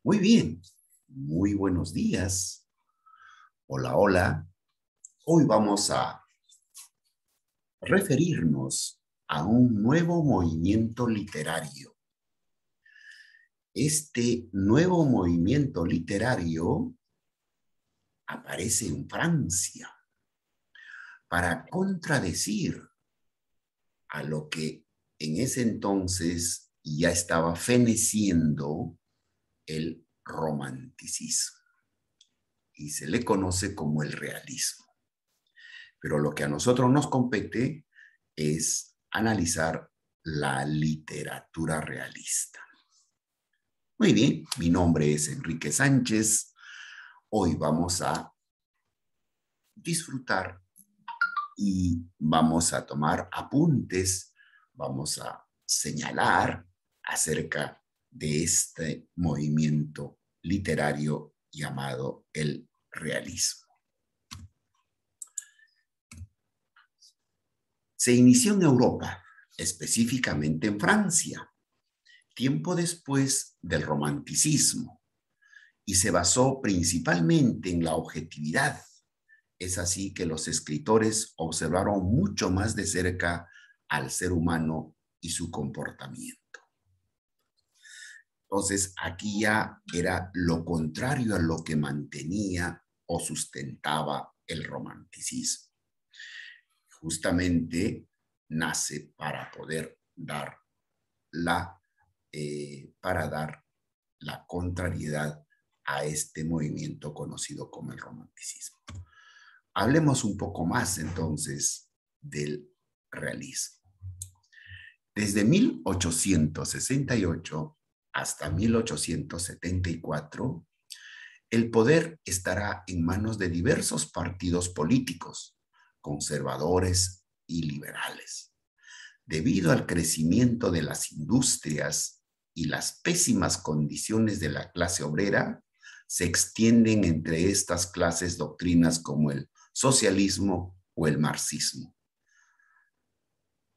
Muy bien, muy buenos días. Hola, hola. Hoy vamos a referirnos a un nuevo movimiento literario. Este nuevo movimiento literario aparece en Francia para contradecir a lo que en ese entonces ya estaba feneciendo el romanticismo y se le conoce como el realismo. Pero lo que a nosotros nos compete es analizar la literatura realista. Muy bien, mi nombre es Enrique Sánchez. Hoy vamos a disfrutar y vamos a tomar apuntes, vamos a señalar acerca de este movimiento literario llamado el realismo. Se inició en Europa, específicamente en Francia, tiempo después del romanticismo, y se basó principalmente en la objetividad. Es así que los escritores observaron mucho más de cerca al ser humano y su comportamiento. Entonces, aquí ya era lo contrario a lo que mantenía o sustentaba el romanticismo. Justamente nace para poder dar para dar la contrariedad a este movimiento conocido como el romanticismo. Hablemos un poco más entonces del realismo. Desde 1868 hasta 1874, el poder estará en manos de diversos partidos políticos, conservadores y liberales. Debido al crecimiento de las industrias y las pésimas condiciones de la clase obrera, se extienden entre estas clases doctrinas como el socialismo o el marxismo.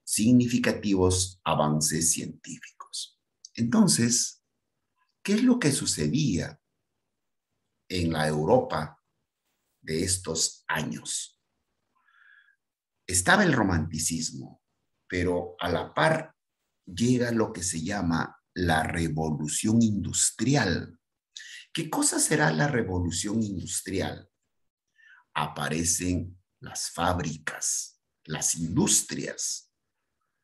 Significativos avances científicos. Entonces, ¿qué es lo que sucedía en la Europa de estos años? Estaba el romanticismo, pero a la par llega lo que se llama la revolución industrial. ¿Qué cosa será la revolución industrial? Aparecen las fábricas, las industrias,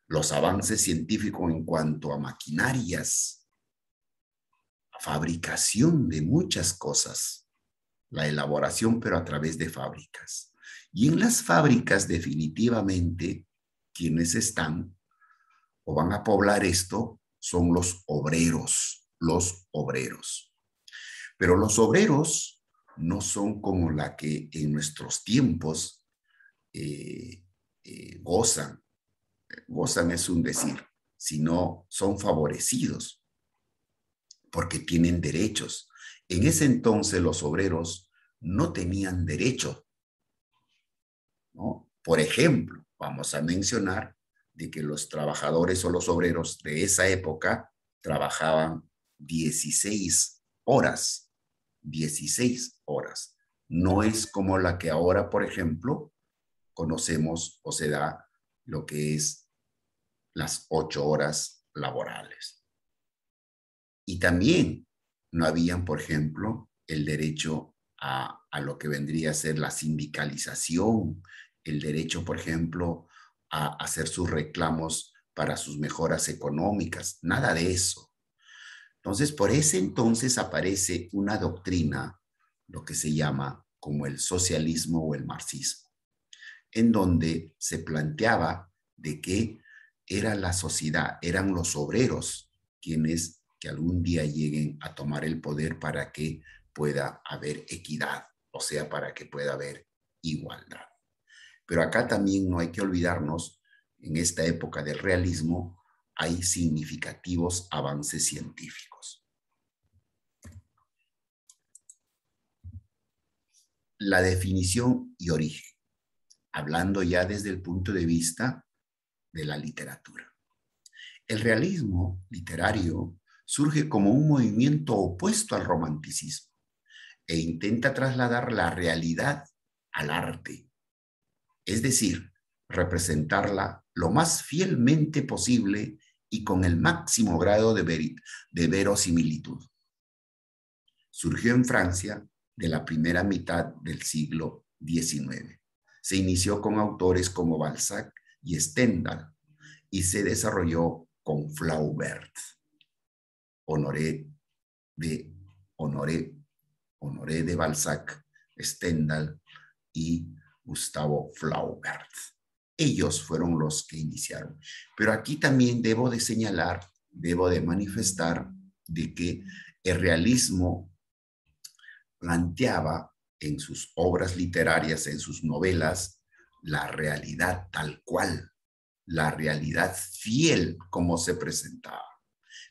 los avances científicos en cuanto a maquinarias, la fabricación de muchas cosas, la elaboración pero a través de fábricas. Y en las fábricas definitivamente quienes están o van a poblar esto son los obreros, los obreros. Pero los obreros no son como la que en nuestros tiempos gozan. Gozan es un decir, sino son favorecidos porque tienen derechos. En ese entonces los obreros no tenían derecho, ¿no? Por ejemplo, vamos a mencionar de que los trabajadores o los obreros de esa época trabajaban 16 horas. 16 horas. No es como la que ahora, por ejemplo, conocemos o se da lo que es las 8 horas laborales. Y también no habían, por ejemplo, el derecho a lo que vendría a ser la sindicalización, el derecho, por ejemplo, a hacer sus reclamos para sus mejoras económicas, nada de eso. Entonces, por ese entonces aparece una doctrina, lo que se llama como el socialismo o el marxismo, en donde se planteaba de que era la sociedad, eran los obreros quienes que algún día lleguen a tomar el poder para que pueda haber equidad, o sea, para que pueda haber igualdad. Pero acá también no hay que olvidarnos, en esta época del realismo hay significativos avances científicos. La definición y origen, hablando ya desde el punto de vista de la literatura. El realismo literario surge como un movimiento opuesto al romanticismo e intenta trasladar la realidad al arte, es decir, representarla lo más fielmente posible y con el máximo grado de verosimilitud. Surgió en Francia de la primera mitad del siglo XIX. Se inició con autores como Balzac y Stendhal y se desarrolló con Flaubert, Honoré de Balzac, Stendhal y Gustavo Flaubert. Ellos fueron los que iniciaron. Pero aquí también debo de señalar, debo de manifestar de que el realismo planteaba en sus obras literarias, en sus novelas, la realidad tal cual, la realidad fiel como se presentaba.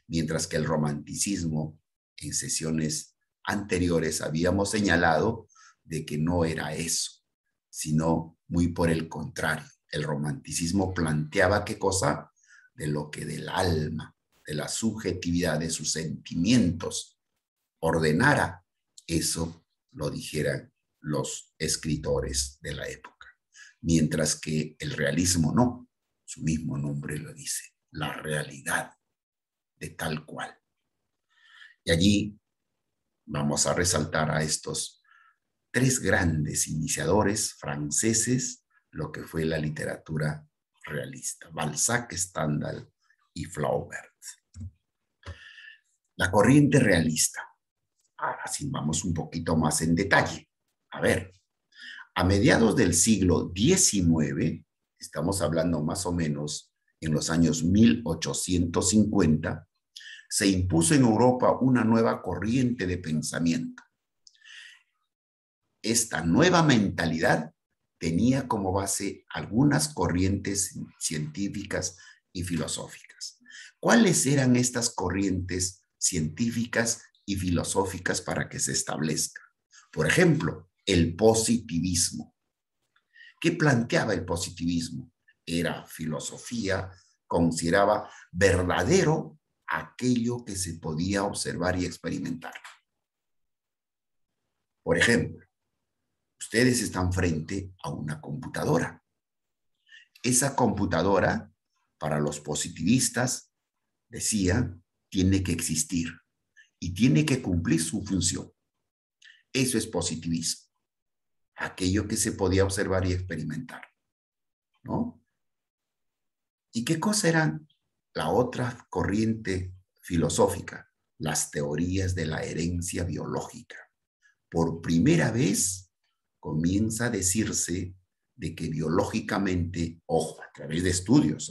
Mientras que el romanticismo, en sesiones anteriores habíamos señalado de que no era eso, sino muy por el contrario. El romanticismo planteaba qué cosa, de lo que del alma, de la subjetividad, de sus sentimientos, ordenara. Eso lo dijeran los escritores de la época. Mientras que el realismo no, su mismo nombre lo dice, la realidad de tal cual. Y allí vamos a resaltar a estos tres grandes iniciadores franceses, lo que fue la literatura realista: Balzac, Stendhal y Flaubert. La corriente realista. Ahora sí, vamos un poquito más en detalle. A ver, a mediados del siglo XIX, estamos hablando más o menos en los años 1850, se impuso en Europa una nueva corriente de pensamiento. Esta nueva mentalidad tenía como base algunas corrientes científicas y filosóficas. ¿Cuáles eran estas corrientes científicas y filosóficas para que se establezca? Por ejemplo, el positivismo. ¿Qué planteaba el positivismo? Era filosofía, consideraba verdadero aquello que se podía observar y experimentar. Por ejemplo, ustedes están frente a una computadora. Esa computadora, para los positivistas, decía, tiene que existir y tiene que cumplir su función. Eso es positivismo, aquello que se podía observar y experimentar, ¿no? ¿Y qué cosa eran la otra corriente filosófica? Las teorías de la herencia biológica. Por primera vez comienza a decirse de que biológicamente, ojo, a través de estudios,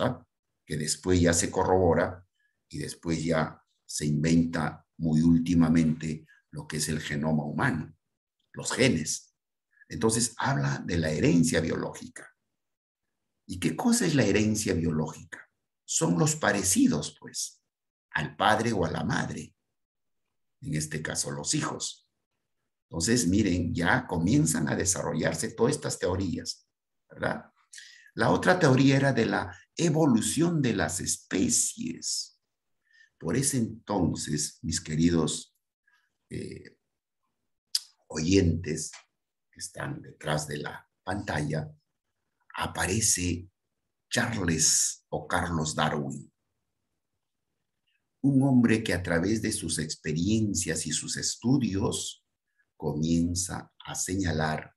que después ya se corrobora y después ya se inventa muy últimamente lo que es el genoma humano, los genes. Entonces habla de la herencia biológica. ¿Y qué cosa es la herencia biológica? Son los parecidos, pues, al padre o a la madre, en este caso los hijos. Entonces, miren, ya comienzan a desarrollarse todas estas teorías, ¿verdad? La otra teoría era de la evolución de las especies. Por ese entonces, mis queridos oyentes que están detrás de la pantalla, aparece Charles o Carlos Darwin, un hombre que a través de sus experiencias y sus estudios comienza a señalar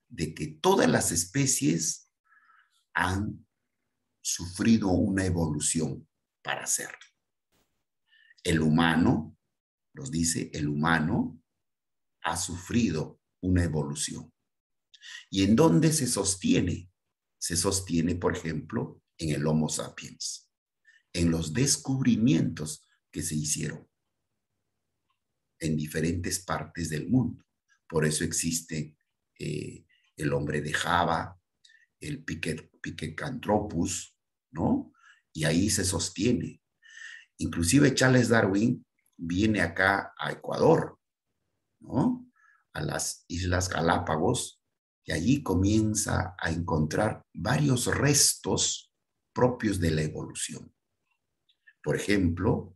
de que todas las especies han sufrido una evolución para ser. El humano, nos dice, el humano ha sufrido una evolución. ¿Y en dónde se sostiene? Se sostiene, por ejemplo, en el Homo sapiens, en los descubrimientos que se hicieron en diferentes partes del mundo. Por eso existe el hombre de Java, el Pithecanthropus, ¿no? Y ahí se sostiene. Inclusive Charles Darwin viene acá a Ecuador, ¿no? A las Islas Galápagos, y allí comienza a encontrar varios restos propios de la evolución. Por ejemplo,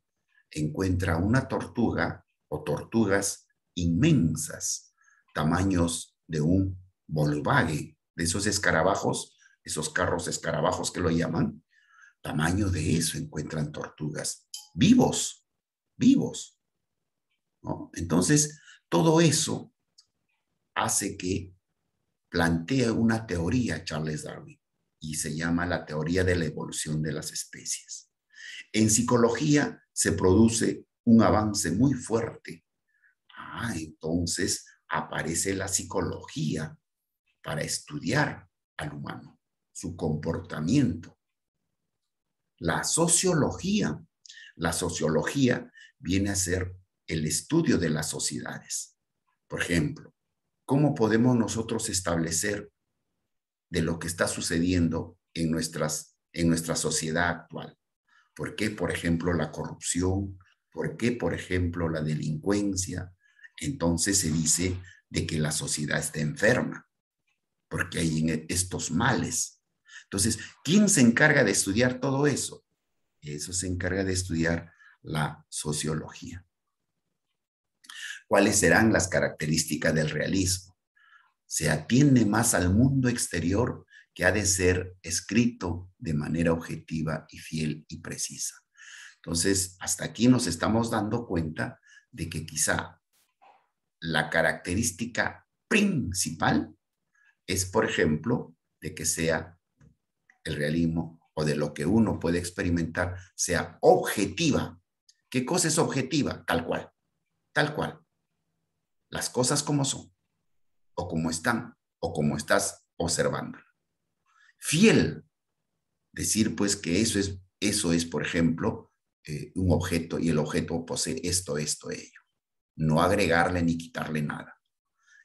encuentra una tortuga o tortugas inmensas, tamaños de un Volkswagen, de esos escarabajos, esos carros escarabajos que lo llaman, tamaño de eso encuentran tortugas vivos, vivos, ¿no? Entonces, todo eso hace que plantee una teoría Charles Darwin y se llama la teoría de la evolución de las especies. En psicología se produce un avance muy fuerte. Entonces aparece la psicología para estudiar al humano, su comportamiento. La sociología viene a ser el estudio de las sociedades. Por ejemplo, ¿cómo podemos nosotros establecer de lo que está sucediendo en nuestra sociedad actual? ¿Por qué, por ejemplo, la corrupción? ¿Por qué, por ejemplo, la delincuencia? Entonces se dice de que la sociedad está enferma, porque hay estos males. Entonces, ¿quién se encarga de estudiar todo eso? Eso se encarga de estudiar la sociología. ¿Cuáles serán las características del realismo? Se atiende más al mundo exterior que ha de ser escrito de manera objetiva y fiel y precisa. Entonces, hasta aquí nos estamos dando cuenta de que quizá la característica principal es, por ejemplo, de que sea el realismo o de lo que uno puede experimentar sea objetiva. ¿Qué cosa es objetiva? Tal cual, tal cual. Las cosas como son, o como están, o como estás observando. Fiel, decir pues que eso es por ejemplo, un objeto y el objeto posee esto, ello. No agregarle ni quitarle nada.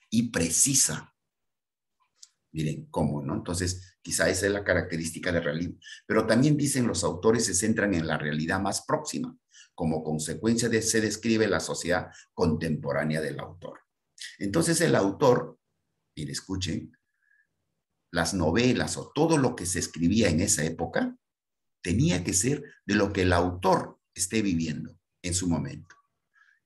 Y precisa. Miren cómo, ¿no? Entonces, quizá esa es la característica del realismo. Pero también dicen los autores se centran en la realidad más próxima. Como consecuencia de se describe la sociedad contemporánea del autor. Entonces el autor, y escuchen, las novelas o todo lo que se escribía en esa época tenía que ser de lo que el autor esté viviendo en su momento.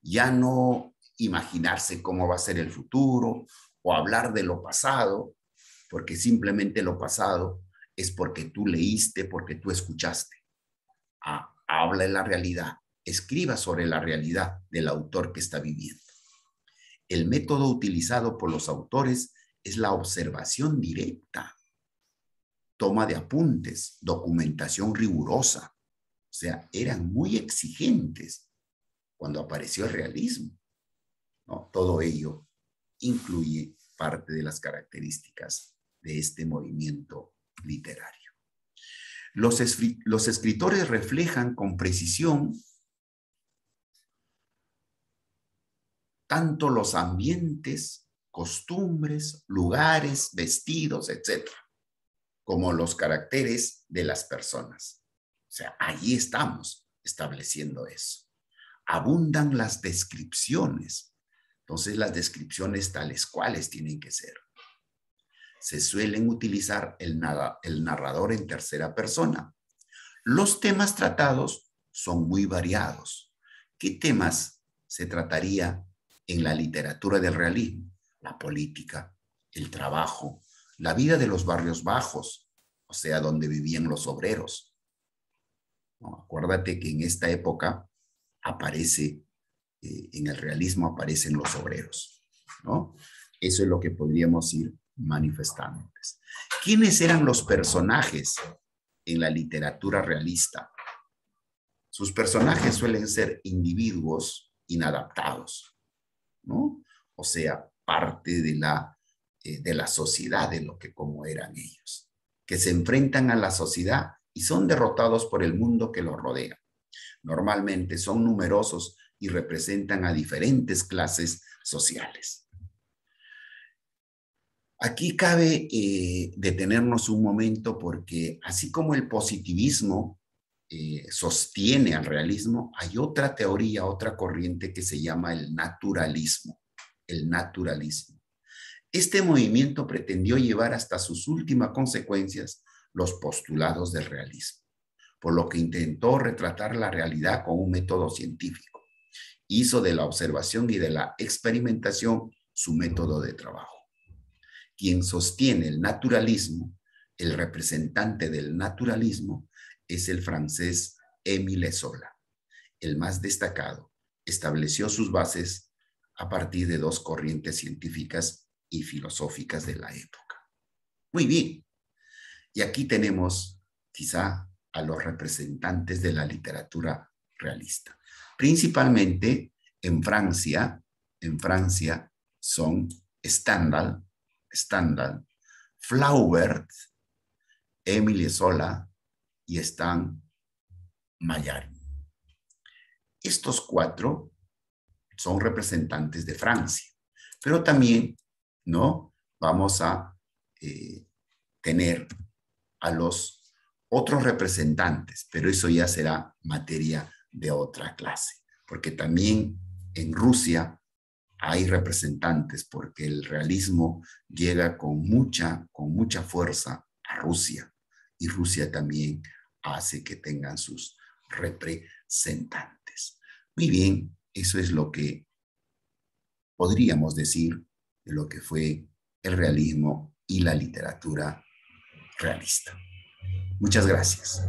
Ya no imaginarse cómo va a ser el futuro o hablar de lo pasado, porque simplemente lo pasado es porque tú leíste, porque tú escuchaste. Habla en la realidad, escriba sobre la realidad del autor que está viviendo. El método utilizado por los autores es la observación directa, toma de apuntes, documentación rigurosa. O sea, eran muy exigentes cuando apareció el realismo, ¿no? Todo ello incluye parte de las características de este movimiento literario. Los escritores reflejan con precisión tanto los ambientes, costumbres, lugares, vestidos, etcétera, como los caracteres de las personas. O sea, allí estamos estableciendo eso. Abundan las descripciones. Entonces, las descripciones tales cuales tienen que ser. Se suelen utilizar el narrador en tercera persona. Los temas tratados son muy variados. ¿Qué temas se trataría en la literatura del realismo? La política, el trabajo, la vida de los barrios bajos, o sea, donde vivían los obreros. ¿No? Acuérdate que en esta época aparece, en el realismo aparecen los obreros, ¿no? Eso es lo que podríamos ir manifestando. ¿Quiénes eran los personajes en la literatura realista? Sus personajes suelen ser individuos inadaptados, ¿no? O sea, parte de la sociedad, de lo que como eran ellos, que se enfrentan a la sociedad y son derrotados por el mundo que los rodea. Normalmente son numerosos y representan a diferentes clases sociales. Aquí cabe detenernos un momento porque así como el positivismo sostiene al realismo, hay otra teoría, otra corriente que se llama el naturalismo. El naturalismo. Este movimiento pretendió llevar hasta sus últimas consecuencias los postulados del realismo. por lo que intentó retratar la realidad con un método científico. Hizo de la observación y de la experimentación su método de trabajo. Quien sostiene el naturalismo, el representante del naturalismo, es el francés Émile Zola. El más destacado, estableció sus bases a partir de dos corrientes científicas y filosóficas de la época. Muy bien. Y aquí tenemos quizá a los representantes de la literatura realista. Principalmente en Francia son Stendhal, Flaubert, Émile Zola y Stan Maillard. Estos cuatro son representantes de Francia, pero también, ¿no? Vamos a tener a los otros representantes, pero eso ya será materia de otra clase, porque también en Rusia hay representantes, porque el realismo llega con mucha fuerza a Rusia, y Rusia también hace que tengan sus representantes. Muy bien, eso es lo que podríamos decir de lo que fue el realismo y la literatura realista. Muchas gracias.